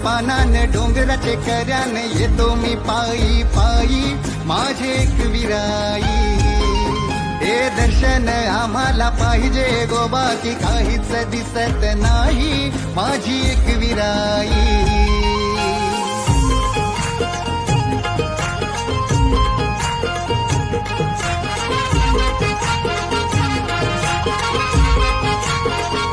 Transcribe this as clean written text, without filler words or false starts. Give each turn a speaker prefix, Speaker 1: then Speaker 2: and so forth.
Speaker 1: पानान डोंगराचे कर्यान येतो मी पायी पायी माझे एक विराई. हे दर्शन आम्हाला पाहिजे गो, बाकी काहीच दिसत नाही माझी एक विराई.